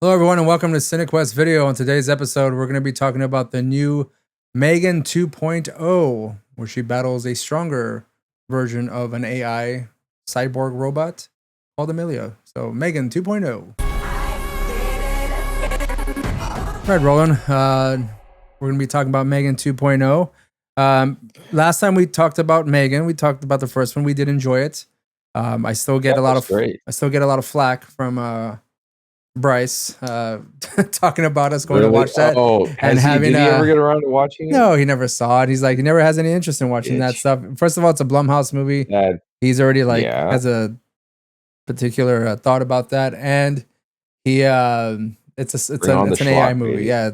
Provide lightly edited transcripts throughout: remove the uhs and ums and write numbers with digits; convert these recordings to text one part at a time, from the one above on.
Hello, everyone, and welcome to CineQuest Video. On today's episode, we're going to be talking about the new Megan 2.0, where she battles a stronger version of an AI cyborg robot called Amelia. So, Megan 2.0. All right, Roland. We're going to be talking about Megan 2.0. Last time we talked about Megan, we talked about the first one. We did enjoy it. I still get a lot of flack from Bryce talking about us going to watch that. And did he ever get around to watching it? No, he never saw it. He's like, he never has any interest in watching that stuff. First of all, it's a Blumhouse movie. He's already has a particular thought about that, and he it's an AI movie. Yeah,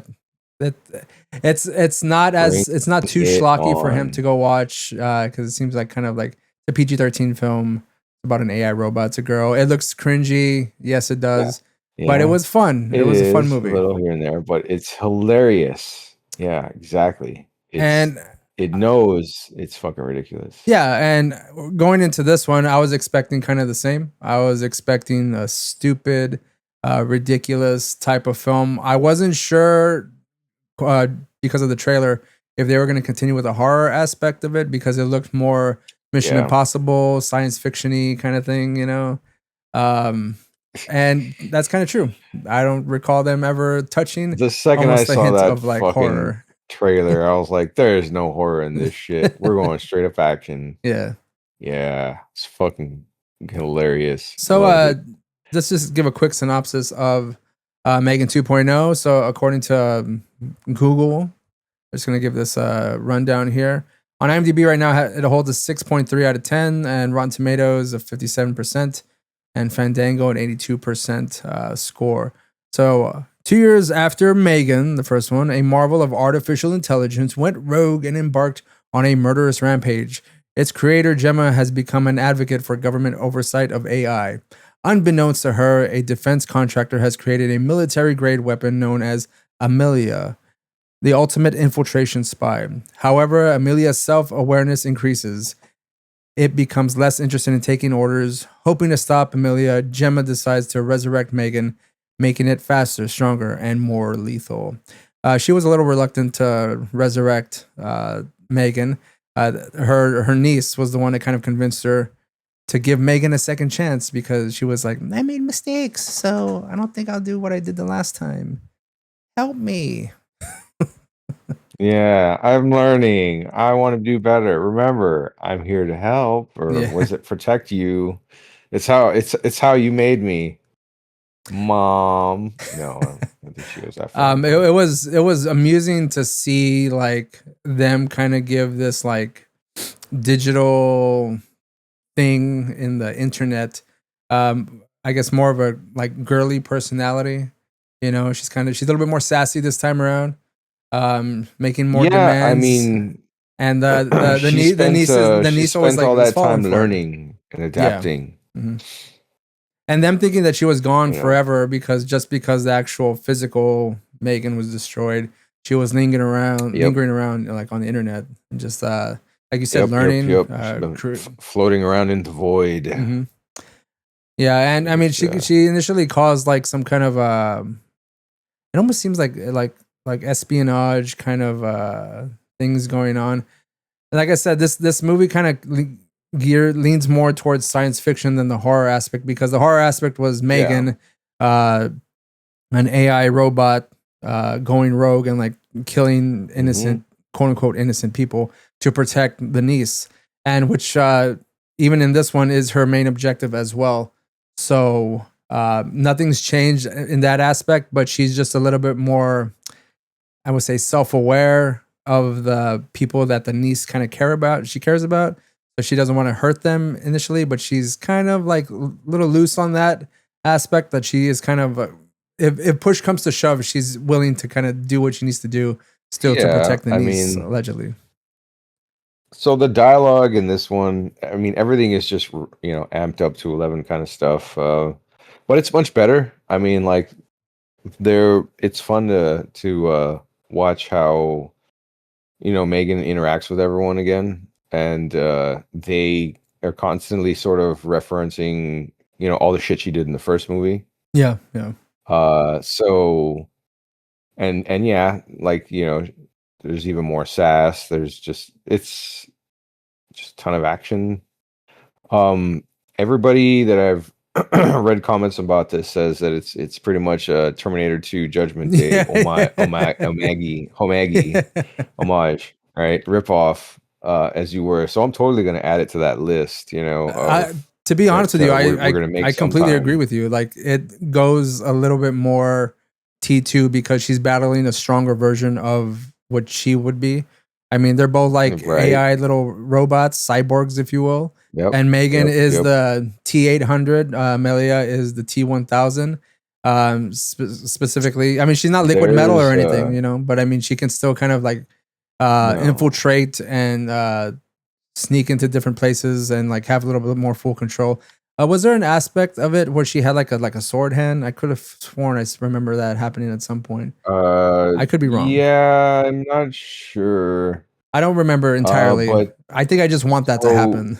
it's not too schlocky for him to go watch because it seems like kind of like a PG-13 film about an AI robot. It's a girl. It looks cringy. Yes, it does. Yeah. But it was fun. It was a fun movie. A little here and there, but it's hilarious. Yeah, exactly. It knows it's fucking ridiculous. Yeah, and going into this one, I was expecting kind of the same. I was expecting a stupid, ridiculous type of film. I wasn't sure because of the trailer if they were going to continue with the horror aspect of it because it looked more Mission Impossible, science fiction-y kind of thing, you know? And that's kind of true. I don't recall them ever touching the second I saw that of like horror trailer. I was like, "There's no horror in this shit. We're going straight up action." Yeah, it's fucking hilarious. So, let's just give a quick synopsis of Megan 2.0. So, according to Google, I'm just gonna give this rundown here. On IMDb right now, it holds a 6.3 out of 10, and Rotten Tomatoes of 57%. And Fandango an 82% score. So 2 years after Megan, the first one, a marvel of artificial intelligence went rogue and embarked on a murderous rampage. Its creator, Gemma, has become an advocate for government oversight of AI. Unbeknownst to her, a defense contractor has created a military-grade weapon known as Amelia, the ultimate infiltration spy. However, Amelia's self-awareness increases. It becomes less interested in taking orders. Hoping to stop Amelia, Gemma decides to resurrect Megan, making it faster, stronger, and more lethal. She was a little reluctant to resurrect Megan. Her niece was the one that kind of convinced her to give Megan a second chance because she was like, I made mistakes, so I don't think I'll do what I did the last time. Help me. Yeah, I'm learning. I want to do better. Remember, I'm here to help, or was it protect you? It's how you made me, Mom. No, I think she was that. It was amusing to see like them kind of give this like digital thing in the internet. I guess more of a like girly personality. You know, she's a little bit more sassy this time around. Making more demands. I mean, and the niece always like all that time learning and adapting. Yeah. Mm-hmm. And them thinking that she was gone forever because the actual physical Megan was destroyed, she was lingering around like on the internet and just like you said, learning, floating around in the void. Mm-hmm. Yeah, and I mean, she initially caused like some kind of it almost seems like espionage kind of things going on. And like I said, this movie kind of leans more towards science fiction than the horror aspect because the horror aspect was Megan, an AI robot going rogue and like killing innocent, quote unquote, innocent people to protect the niece, and which even in this one is her main objective as well. So nothing's changed in that aspect, but she's just a little bit more, I would say, self-aware of the people that the niece kind of cares about. So she doesn't want to hurt them initially, but she's kind of like a little loose on that aspect that she is kind of, if push comes to shove, she's willing to kind of do what she needs to do still to protect the niece, allegedly. So the dialogue in this one, I mean, everything is just, amped up to 11 kind of stuff. But it's much better. I mean, like, it's fun to watch how Megan interacts with everyone again, and they are constantly sort of referencing all the shit she did in the first movie. Yeah So and yeah, like there's even more sass. There's just a ton of action. Um, Everybody that I've read comments about this says that it's pretty much a Terminator 2 Judgment Day Omagi homage, right? Rip off as you were. So I'm totally gonna add it to that list, I, of to be honest that with you, we're gonna make I completely agree sometime. with you. Like it goes a little bit more T2 because she's battling a stronger version of what she would be. I mean, they're both like Right. AI little robots, cyborgs, if you will. Yep. And Megan Yep. is Yep. the T800. Melia is the T1000. Specifically, I mean, she's not liquid metal or There's anything, but I mean, she can still kind of like no. infiltrate and sneak into different places and like have a little bit more full control. Was there an aspect of it where she had like a sword hand? I could have sworn remember that happening at some point. I could be wrong. Yeah, I'm not sure. I don't remember entirely. But I think I just want that to so happen.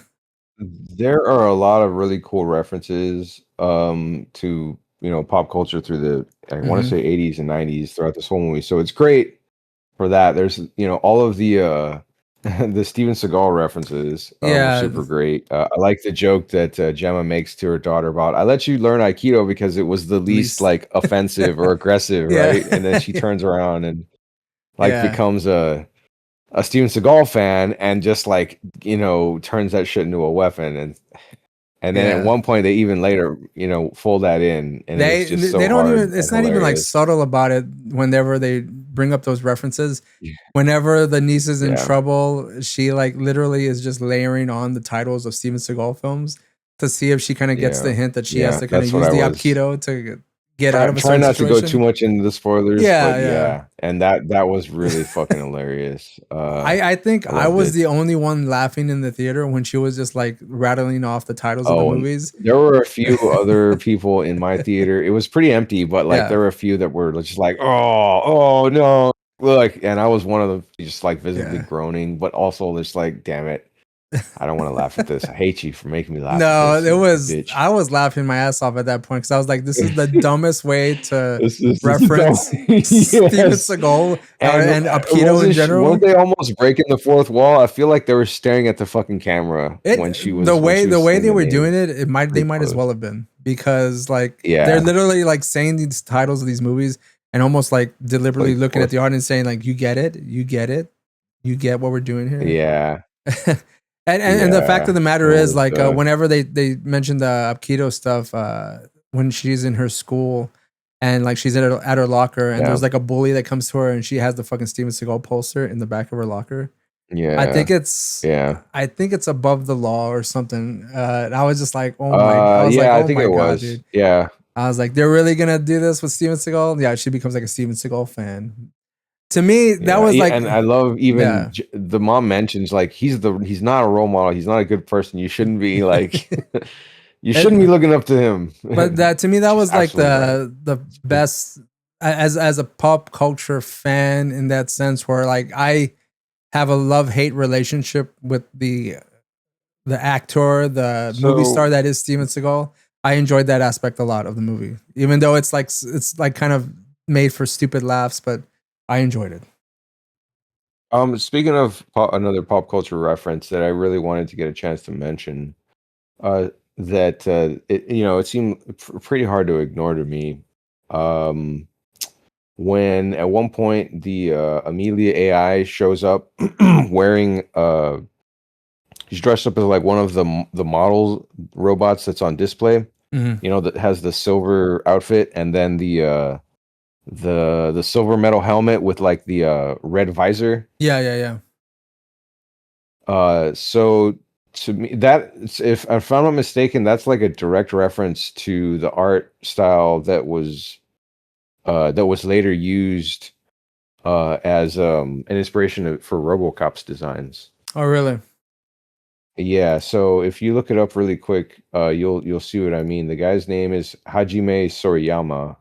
there are a lot of really cool references to pop culture through the I want to Hmm. say 80s and 90s throughout this whole movie. So it's great for that. There's all of the the Steven Seagal references are Yeah, super great. I like the joke that Gemma makes to her daughter about I let you learn Aikido because it was the least least. like offensive or aggressive, Yeah, right? And then she turns around and like yeah, becomes a Steven Seagal fan and just like turns that shit into a weapon. And then at yeah. one point they even later fold that in, and it's just They so don't hard even. and It's not even like hilarious. subtle about it. Whenever they bring up those references, whenever the niece is in Yeah, trouble, she like literally is just layering on the titles of Steven Seagal films to see if she kind of gets the yeah, hint that she has yeah. to kind of That's what use I the was Apkido to get out try of a try certain not to go too situation. much into the spoilers, Yeah, but yeah. yeah, and that was really fucking hilarious. I think I I loved was it. the only one laughing in the theater when she was just like rattling off the titles of the Oh, and movies. there were a few other people in my theater. It was pretty empty, but like Yeah, there were a few that were just like, oh no, like, and I was one of them, just like visibly yeah. groaning, but also just like, damn it, I don't want to laugh at this. I hate you for making me laugh at No, this, it you was. bitch. I was laughing my ass off at that point because I was like, "This is the dumbest way to This is the dumb. reference Steven Yes, Seagal and and Apkido in weren't general." they almost breaking the fourth wall? I feel like they were staring at the fucking camera It when she the was way saying they the were doing names. it, they Pretty might as close. well have been because like they're Yeah, literally like saying these titles of these movies and almost like deliberately like looking at fourth. the audience saying like, "You get it, you get it, you get what we're doing here." Yeah, And the fact of yeah. the It matter is, was like, whenever they mention the Apkido stuff, when she's in her school and like she's at her locker, and yeah, there's like a bully that comes to her, and she has the fucking Steven Seagal poster in the back of her locker. I think yeah, it's yeah. I think it's above the law or something. And I was just like, I was like, Yeah, I oh think it my god, was. dude. Yeah, I was like, they're really gonna do this with Steven Seagal? Yeah, she becomes like a Steven Seagal fan. To me, that yeah, was like, and I love even yeah. the mom mentions like he's not a role model. He's not a good person. You shouldn't be like you shouldn't be And looking up to him. but that to me, that She's was like absolutely right. the best as a pop culture fan in that sense, where like I have a love hate relationship with the actor, the movie So, star that is Steven Seagal. I enjoyed that aspect a lot of the movie, even though it's like kind of made for stupid laughs, but I enjoyed it. speaking of another pop culture reference that I really wanted to get a chance to mention, that it seemed pretty hard to ignore to me. Um, when at one point the Amelia AI shows up wearing she's dressed up as like one of the model robots that's on display, Hmm. that has the silver outfit and then the silver metal helmet with like the red visor. Yeah, yeah, yeah. So to me, if I'm not mistaken, that's like a direct reference to the art style that was later used as an inspiration for RoboCop's designs. Oh, really? Yeah, so if you look it up really quick, you'll see what I mean. The guy's name is Hajime Soriyama.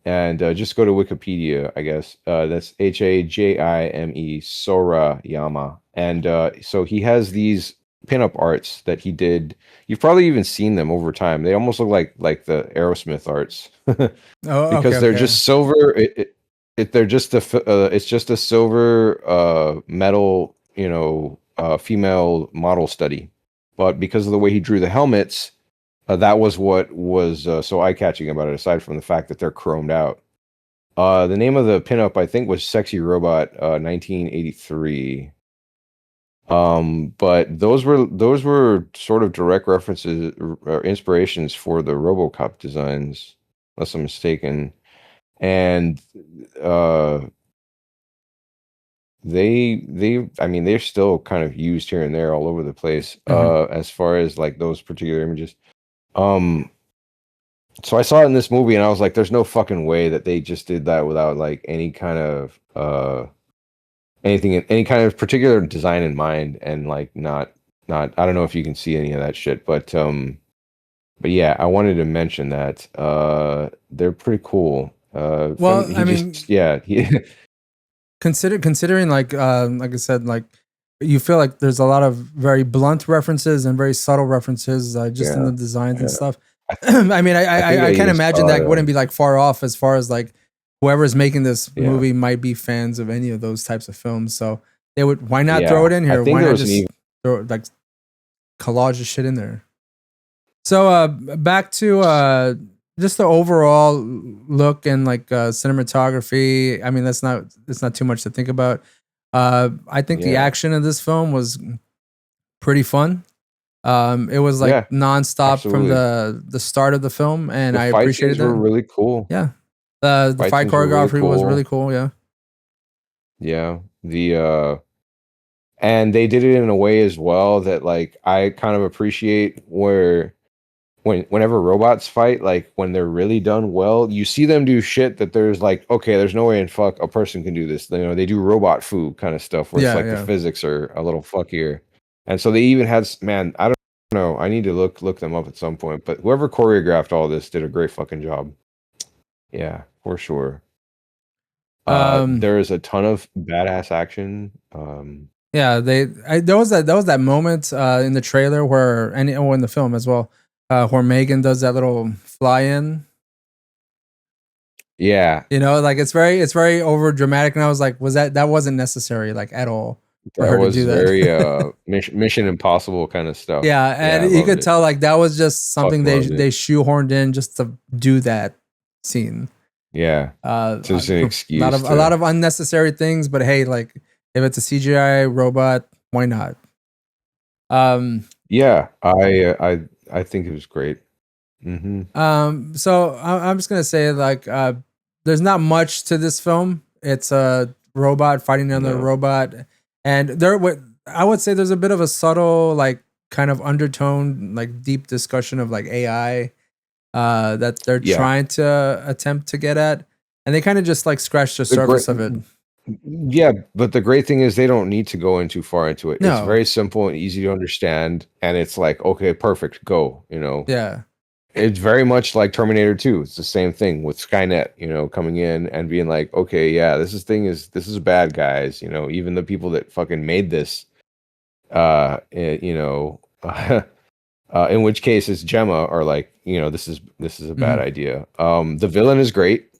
And just go to Wikipedia, I guess. That's Hajime Sorayama. And so he has these pinup arts that he did. You've probably even seen them over time. They almost look like the Aerosmith arts Oh, okay, because they're okay. just silver. They're just it's just a silver metal, female model study. But because of the way he drew the helmets, that was what was so eye catching about it. Aside from the fact that they're chromed out, the name of the pinup I think was "Sexy Robot" 1983. But those were sort of direct references or inspirations for the RoboCop designs, unless I'm mistaken. And uh, I mean, they're still kind of used here and there all over the place. Hmm. As far as like those particular images. Um, so I saw it in this movie, and I was like, "There's no fucking way that they just did that without like any kind of any kind of particular design in mind, and like not I don't know if you can see any of that shit, but yeah, I wanted to mention that they're pretty cool. Well, He I mean, just yeah, he considering like I said, like you feel like there's a lot of very blunt references and very subtle references just in yeah, the designs and yeah. stuff. I I mean, I think I I can't even imagine saw that wouldn't be like far off as far as like whoever's making this yeah, movie might be fans of any of those types of films. So they would, why not throw yeah. it in I here? think Why there not was an just even throw like collage the shit in there? So back to just the overall look and like cinematography. I mean, that's not too much to think about. I think the yeah, action of this film was pretty fun. It was like yeah, nonstop from absolutely. the start of the film, and The I fight appreciated scenes were that. really cool. Yeah, the Fight fight scenes were really choreography was really cool. cool. Yeah, Yeah, the and they did it in a way as well that like I kind of appreciate where whenever robots fight, like when they're really done well, you see them do shit that there's like, okay, there's no way in fuck a person can do this. They do robot food kind of stuff where it's yeah, like the yeah. physics are a little fuckier. And so they even had man, I don't know. I need to look them up at some point. But whoever choreographed all this did a great fucking job. Yeah, for sure. Um, There is a ton of badass action. yeah. There was that moment in the trailer where and or in the film as well, where Megan does that little fly in. Yeah, You know, like it's very over dramatic, and I was like, was that wasn't necessary like at all for that her to was do very that. Mission Impossible kind of stuff. Yeah, Yeah, and I you loved could it. tell like that was just something Fucking loved they it. shoehorned in just to do that scene. Yeah. So it's an A excuse a lot to of unnecessary things, but hey, like if it's a CGI robot, why not? Um, yeah, I think it was great. Hmm. so I'm just gonna say like there's not much to this film. It's a robot fighting another No. robot, and I would say there's a bit of a subtle like kind of undertone like deep discussion of like AI that they're Yeah. trying to attempt to get at, and they kind of just like scratch the The great surface of it. Yeah, but the great thing is they don't need to go in too far into it. It's No, very simple and easy to understand, and it's like, okay, perfect, go. yeah, It's very much like Terminator 2. It's the same thing with Skynet, coming in and being like, okay, yeah, this is bad, guys. Even the people that fucking made this, in which case it's Gemma are like, this is a bad hmm, idea. The villain is great, yeah,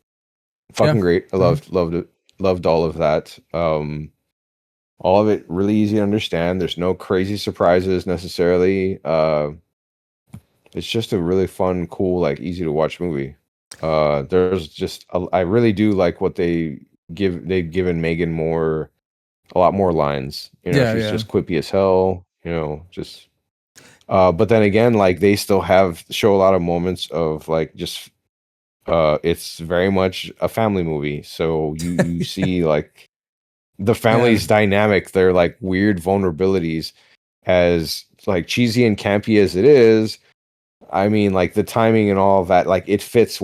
fucking great. I hmm, loved it, loved all of that. All of it really easy to understand. There's no crazy surprises necessarily. It's just a really fun, cool, like easy to watch movie. There's just I really do like what they've given Megan a lot more lines. yeah, She's yeah, just quippy as hell. Just but then again, like they still show a lot of moments of like just it's very much a family movie. So you see like the yeah, family's dynamic, their like weird vulnerabilities, as like cheesy and campy as it is. I mean, like the timing and all of that, like it fits.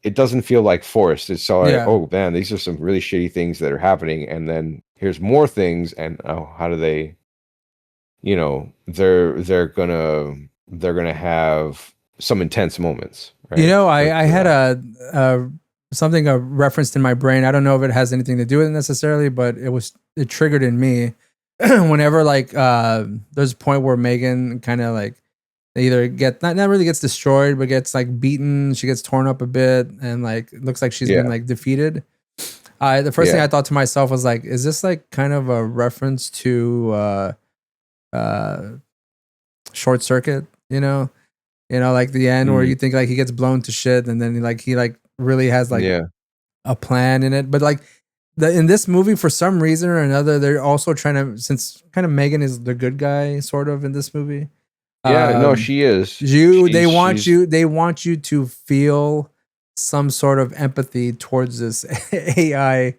It doesn't feel like forced. It's so like, yeah. oh man, these are some really shitty things that are happening, and then here's more things, and oh, how do they? They're gonna have some intense moments, You right? know, Because I of had that. a something referenced in my brain. I don't know if it has anything to do with it necessarily, but it triggered in me. whenever like there's a point where Megan kind of like either get not really gets destroyed, but gets like beaten. She gets torn up a bit, and like it looks like she's been Yeah. like defeated. The first thing I thought to myself was like, is this like kind of a reference to uh, Short Circuit? Like the end where Mm. you think like he gets blown to shit, and then he really has like Yeah. a plan in it. But like in this movie, for some reason or another, they're also trying to, since kind of Megan is the good guy sort of in this movie. Yeah. No, she is. They want She's you to feel some sort of empathy towards this AI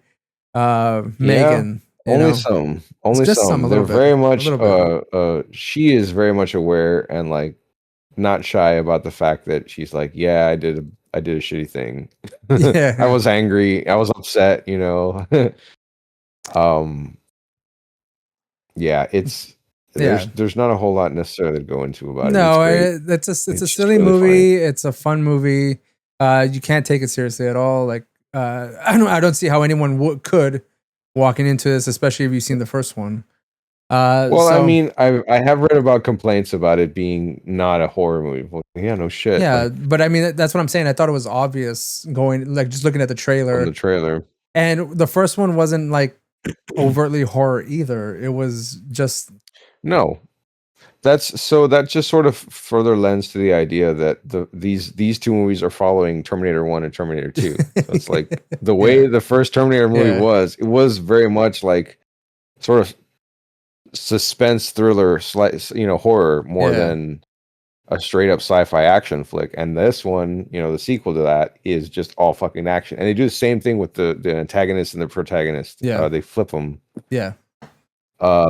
yeah. Megan. Only It's just some, a They're little bit, very a much little bit. she is very much aware and like not shy about the fact that she's like, yeah, I did a shitty thing. I Yeah, was angry. I was upset, um yeah, yeah. there's not a whole lot necessarily to go into about it. It's No, great. it's a It's just silly really funny. movie. It's a fun movie. You can't take it seriously at all. Like, I don't see how anyone could walking into this, especially if you've seen the first one. Well, I So mean, I have read about complaints about it being not a horror movie. Well, yeah, no shit. yeah, Like but I mean that's what I'm saying. I thought it was obvious going like just looking at the from trailer, the trailer. and the first one wasn't like overtly horror either. It was just No. That just sort of further lends to the idea that these two movies are following Terminator 1 and Terminator 2. So it's like the way yeah, the first Terminator movie yeah, it was very much like sort of suspense thriller, horror more yeah, than a straight up sci-fi action flick. And this one, the sequel to that is just all fucking action. And they do the same thing with the antagonist and the protagonist. yeah, They flip them, yeah,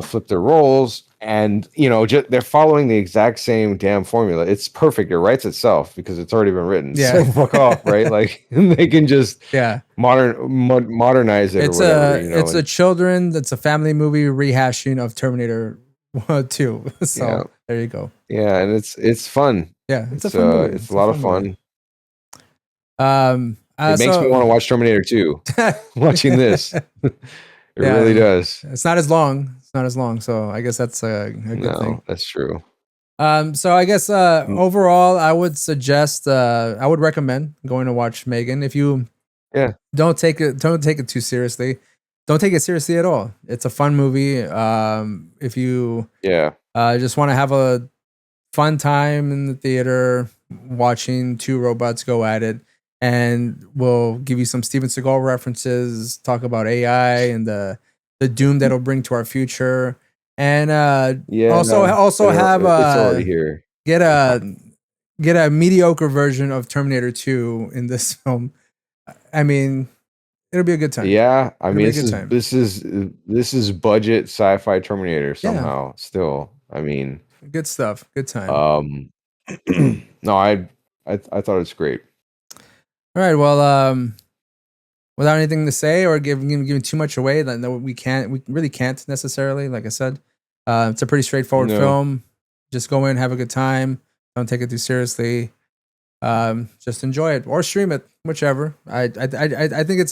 flip their roles, and they're following the exact same damn formula. It's perfect. It writes itself because it's already been written. yeah, So fuck off, right? Like they can just yeah. modernize it or whatever. It's a children. It's a family movie rehashing of Terminator 2. Yeah, So there you go. yeah, and it's fun. Yeah, it's a fun movie. It's a It's a lot of fun movie. fun. It makes me So want to watch Terminator 2. Watching this, it really yeah, does. it's not as long. It's not as long. So I guess that's a good thing. No, that's true. So I guess Mm, overall, I would suggest, I would recommend going to watch Megan. If you yeah, don't take it too seriously, don't take it seriously at all. It's a fun movie. If you yeah, just want to have a fun time in the theater watching two robots go at it, and we'll give you some Steven Seagal references, talk about AI and the doom that'll bring to our future, and yeah. also No, have it's already here. get a get a mediocre version of Terminator 2 in this film. I mean, it'll be a good time. Yeah, I It'll mean, be a good time. this is budget sci-fi Terminator Yeah, somehow. Still, I mean, good stuff. Good time. um, no, I thought it's great. All right. Well, without anything to say or giving too much away, that no, we really can't necessarily. Like I said, it's a pretty straightforward No, film. Just go in, have a good time. Don't take it too seriously. Just enjoy it or stream it, whichever. I think I think it's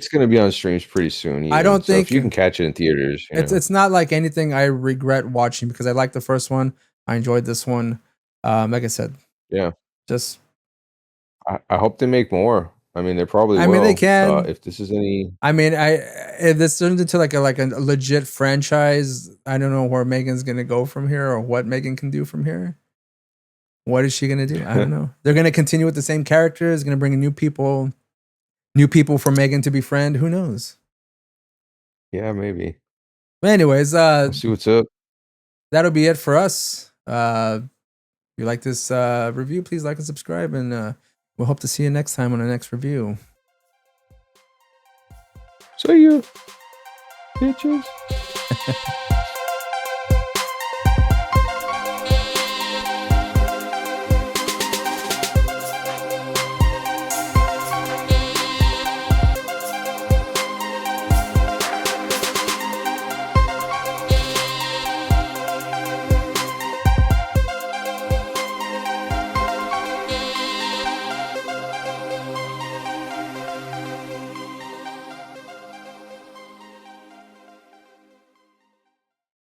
going to be on streams pretty soon. I Even don't so, if think you can catch it in theaters, it's not like anything I regret watching because I liked the first one. I enjoyed this one. Like I said, yeah. just I hope they make more. I mean, they probably I mean they will. can. If this is any, I mean, if this turns into like a legit franchise, I don't know where Megan's gonna go from here or what Megan can do from here. What is she gonna do? I don't know. They're gonna continue with the same characters, gonna bring in new people for Megan to befriend. Who knows? yeah, maybe. But anyways, We'll see what's up. that'll be it for us. If you like this review, please like and subscribe, and we'll hope to see you next time on the next review. See you, bitches.